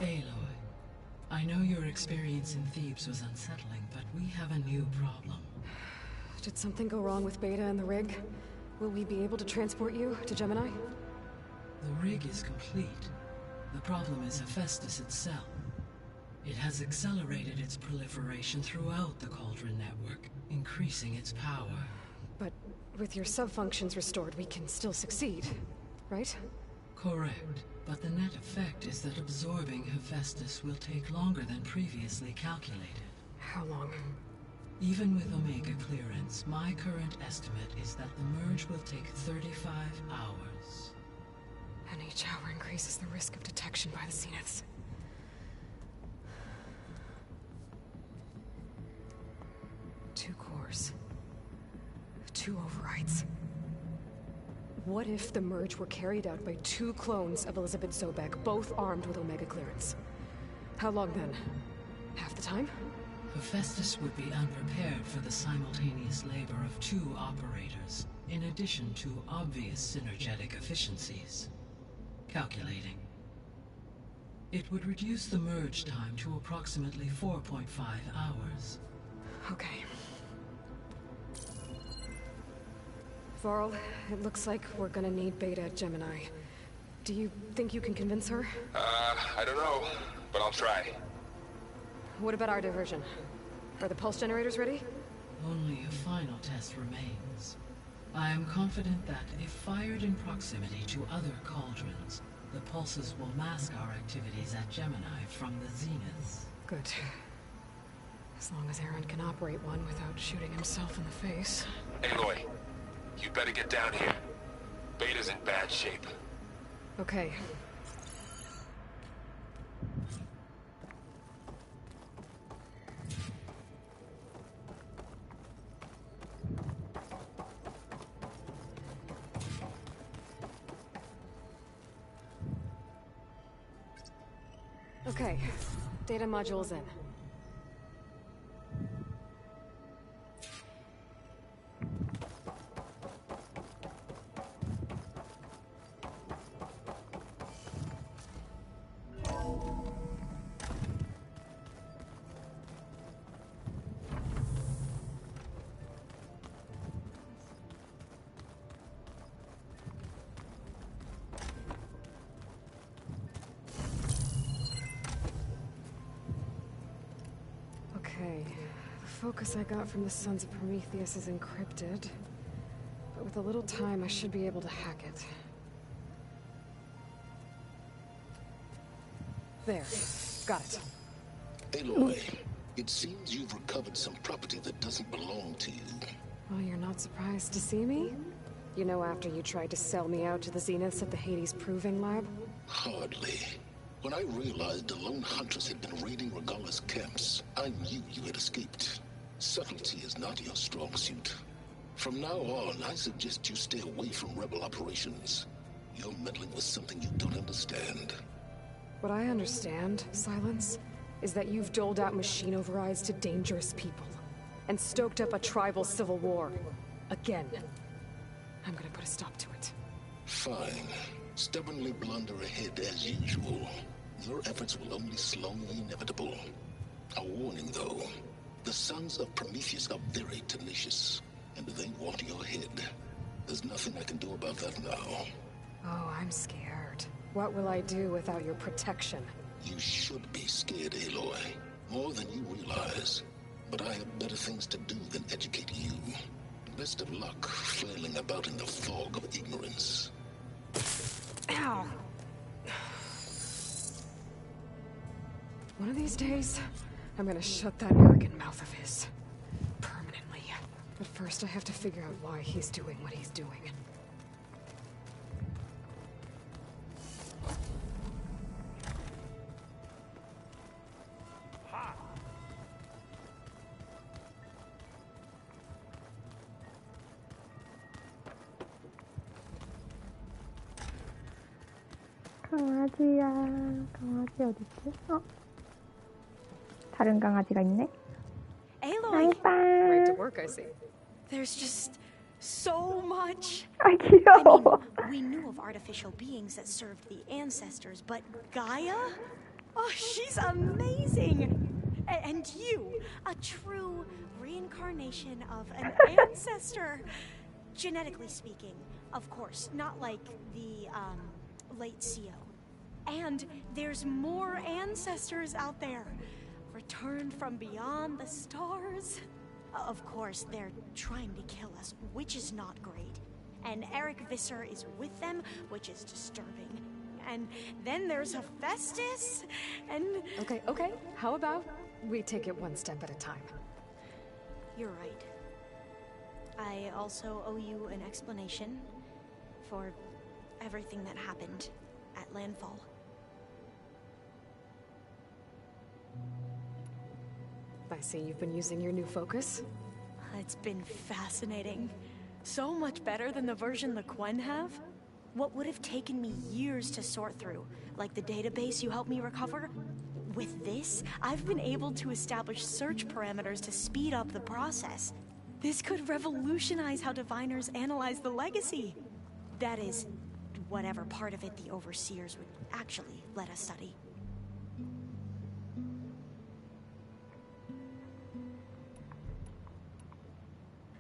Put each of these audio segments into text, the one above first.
Aloy, I know your experience in Thebes was unsettling, but we have a new problem. Did something go wrong with Beta and the rig? Will we be able to transport you to Gemini? The rig is complete. The problem is Hephaestus itself. It has accelerated its proliferation throughout the Cauldron network, increasing its power. But with your sub-functions restored, we can still succeed, right? Correct, but the net effect is that absorbing Hephaestus will take longer than previously calculated. How long? Even with Omega clearance, my current estimate is that the merge will take 35 hours. And each hour increases the risk of detection by the Zeniths. Two cores. Two overrides. What if the merge were carried out by two clones of Elizabeth Sobek, both armed with Omega clearance? How long then? Half the time? Hephaestus would be unprepared for the simultaneous labor of two operators, in addition to obvious synergetic efficiencies. Calculating. It would reduce the merge time to approximately 4.5 hours. Okay. Varl, it looks like we're gonna need Beta at Gemini. Do you think you can convince her? I don't know, but I'll try. What about our diversion? Are the pulse generators ready? Only a final test remains. I am confident that if fired in proximity to other cauldrons, the pulses will mask our activities at Gemini from the Zeniths. Good. As long as Aaron can operate one without shooting himself in the face. Aloy, you better get down here. Beta's in bad shape. Okay. Okay, data module's in. Okay, the focus I got from the Sons of Prometheus is encrypted, but with a little time I should be able to hack it. There, got it. Aloy, it seems you've recovered some property that doesn't belong to you. Well, you're not surprised to see me? You know, after you tried to sell me out to the Zeniths at the Hades Proving Lab? Hardly. When I realized the lone hunters had been raiding Regala's camps, I knew you had escaped. Subtlety is not your strong suit. From now on, I suggest you stay away from rebel operations. You're meddling with something you don't understand. What I understand, Silence, is that you've doled out machine overrides to dangerous people, and stoked up a tribal civil war. Again. I'm gonna put a stop to it. Fine. Stubbornly blunder ahead as usual. Your efforts will only slow the inevitable. A warning, though. The Sons of Prometheus are very tenacious, and they want your head. There's nothing I can do about that now. Oh, I'm scared. What will I do without your protection? You should be scared, Aloy. More than you realize. But I have better things to do than educate you. Best of luck flailing about in the fog of ignorance. Ow! One of these days, I'm gonna shut that arrogant mouth of his. Permanently. But first I have to figure out why he's doing what he's doing. 강아지야, 강아지 어딨지? 다른 강아지가 있네. Aloy! Right to work, I see. There's just so much. 아, 귀여워. We knew of artificial beings that served the ancestors, but Gaia? Oh, she's amazing! And you, a true reincarnation of an ancestor. Genetically speaking, of course, not like the, late CO. And there's more ancestors out there, returned from beyond the stars. Of course, they're trying to kill us, which is not great. And Eric Visser is with them, which is disturbing. And then there's Hephaestus, and... Okay. How about we take it one step at a time? You're right. I also owe you an explanation for everything that happened at Landfall. I see you've been using your new focus. It's been fascinating. So much better than the version the Quen have. What would have taken me years to sort through, like the database you helped me recover? With this, I've been able to establish search parameters to speed up the process. This could revolutionize how diviners analyze the legacy. That is, whatever part of it the overseers would actually let us study.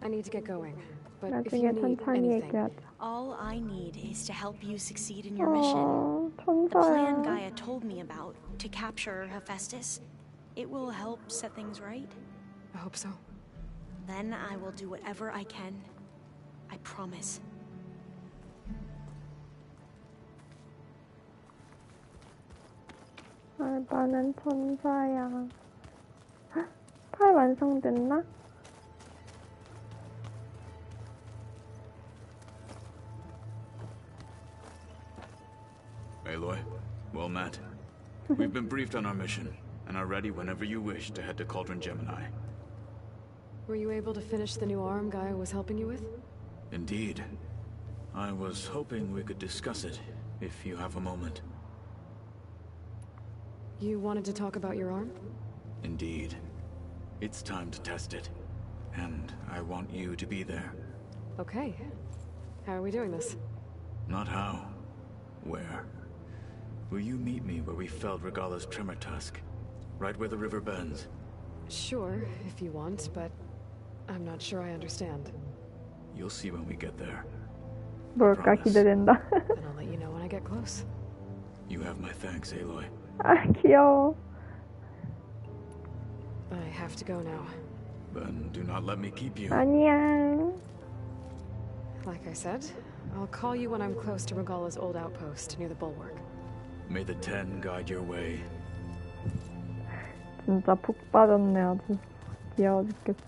I need to get going, but if 나중에 you need 천천히 anything, 얘기하자. All I need is to help you succeed in your mission. The 천사야. plan Gaia told me about, to capture Hephaestus, it will help set things right. I hope so. Then I will do whatever I can. I promise. 나는 천사야. 헉, 팔 완성됐나? Aloy, well met. We've been briefed on our mission, and are ready whenever you wish to head to Cauldron Gemini. Were you able to finish the new arm Gaia was helping you with? Indeed. I was hoping we could discuss it, if you have a moment. You wanted to talk about your arm? Indeed. It's time to test it. And I want you to be there. Okay. How are we doing this? Not how. Where? Will you meet me where we felled Regala's tremor tusk? Right where the river bends? Sure, if you want, but I'm not sure I understand. You'll see when we get there. 뭘까 Promise. 기대된다. Then I'll let you know when I get close. You have my thanks, Aloy. 아 귀여워. I have to go now. Then do not let me keep you. 아니야. Like I said, I'll call you when I'm close to Regala's old outpost near the bulwark. May the Ten guide your way. 진짜 푹 빠졌네 아주. 귀여워 죽겠어.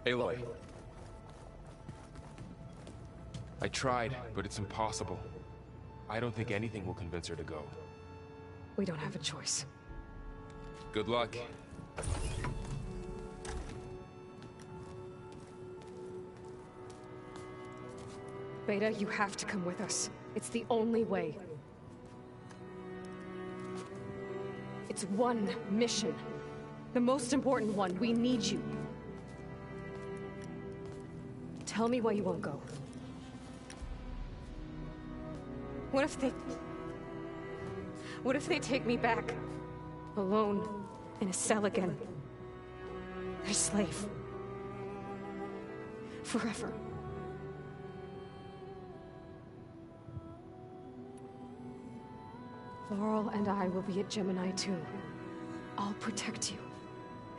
Aloy. I tried, but it's impossible. I don't think anything will convince her to go. We don't have a choice. Good luck. Beta, you have to come with us. It's the only way. It's one mission. The most important one. We need you. Tell me why you won't go. What if they take me back? Alone, in a cell again. Their slave. Forever. Laurel and I will be at Gemini too. I'll protect you.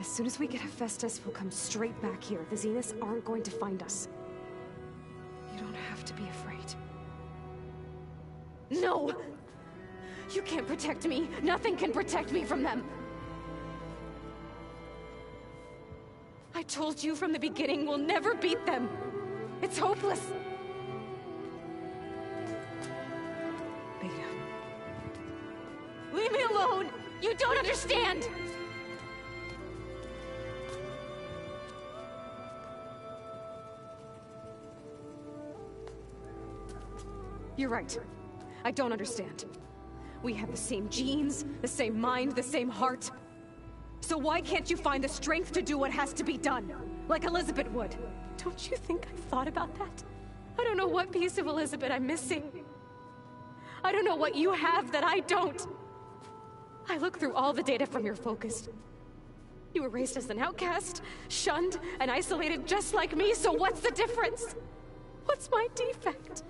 As soon as we get Hephaestus, we'll come straight back here. The Zeniths aren't going to find us. You don't have to be afraid. No! You can't protect me. Nothing can protect me from them. I told you from the beginning we'll never beat them. It's hopeless. Beta. Leave me alone! You don't understand! You're right. I don't understand. We have the same genes, the same mind, the same heart. So why can't you find the strength to do what has to be done? Like Elizabeth would. Don't you think I've thought about that? I don't know what piece of Elizabeth I'm missing. I don't know what you have that I don't. I look through all the data from your focus. You were raised as an outcast, shunned, and isolated just like me, so what's the difference? What's my defect?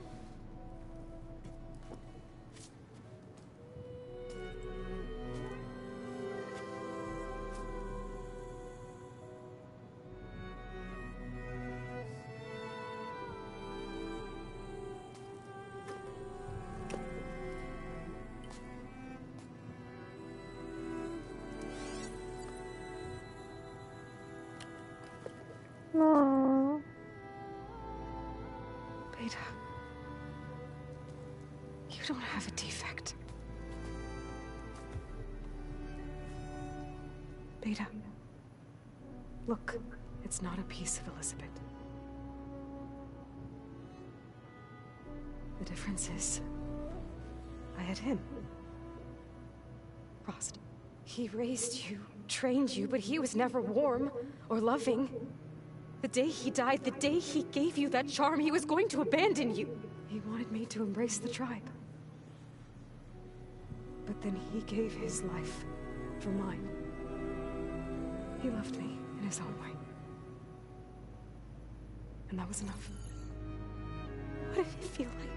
아, Beta. You don't have a defect. Beta. Look, it's not a piece of Elizabeth. The difference is, I had him. Frost. He raised you, trained you, but he was never warm or loving. The day he died, the day he gave you that charm, he was going to abandon you. He wanted me to embrace the tribe. But then he gave his life for mine. He loved me in his own way. And that was enough. What did it feel like?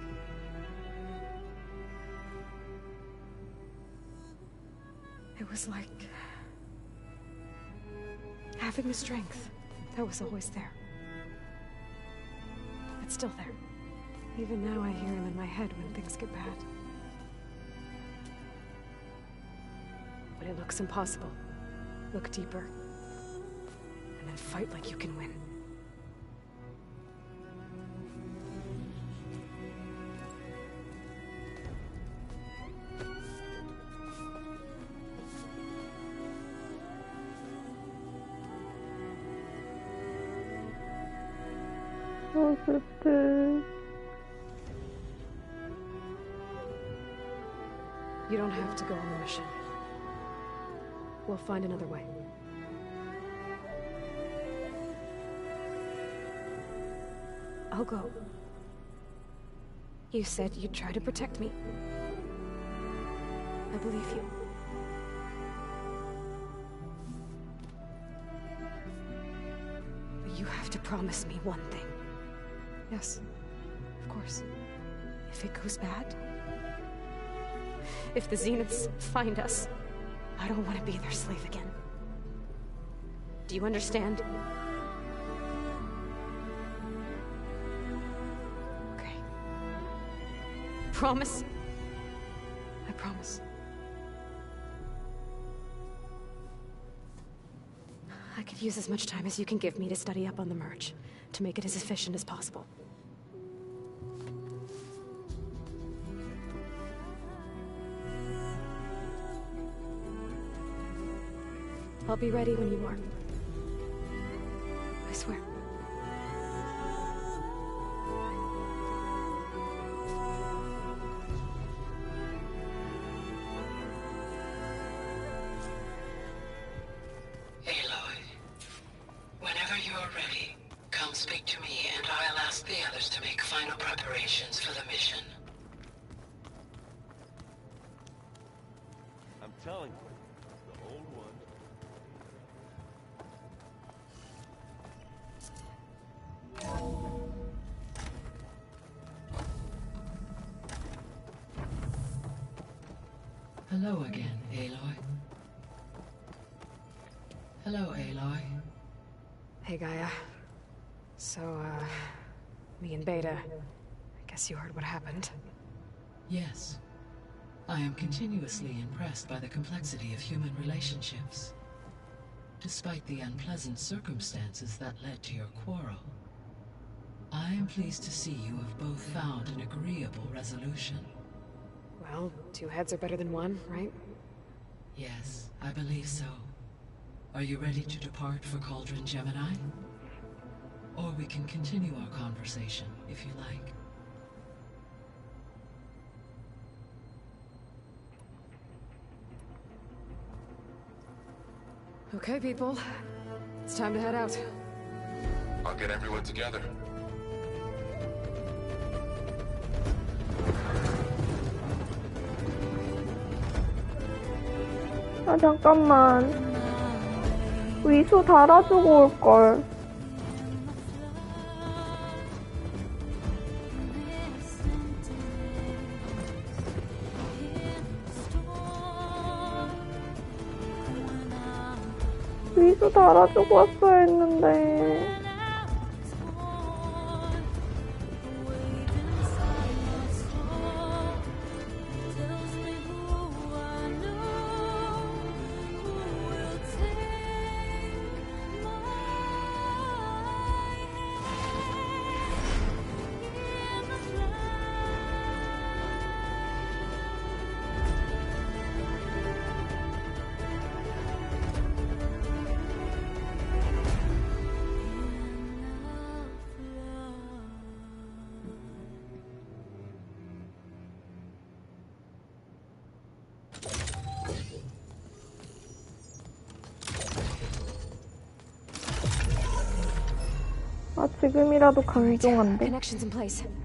It was like having the strength that was always there. It's still there. Even now I hear him in my head when things get bad. But it looks impossible. Look deeper. And then fight like you can win. 슬플. You don't have to go on the mission. We'll find another way. I'll go. You said you'd try to protect me. I believe you. But you have to promise me one thing. Yes, of course. If it goes bad, if the Zeniths find us, I don't want to be their slave again. Do you understand? Okay. Promise? I promise. I could use as much time as you can give me to study up on the merge, to make it as efficient as possible. I'll be ready when you are. I swear. Aloy, whenever you're ready, come speak to me and I'll ask the others to make final preparations for the mission. I'm telling you, the old one. Hello again, Aloy. Hello, Aloy. Hey, Gaia. So, me and Beta, I guess you heard what happened. Yes. I am continuously impressed by the complexity of human relationships. Despite the unpleasant circumstances that led to your quarrel, I am pleased to see you have both found an agreeable resolution. Well, two heads are better than one, right? Yes, I believe so. Are you ready to depart for Cauldron Gemini? Or we can continue our conversation, if you like. Okay, people. It's time to head out. I'll get everyone together. 아, 잠깐만. 위수 달아주고 올걸. 위수 달아주고 왔어야 했는데. 아, 지금이라도 강종한데. Connections in place.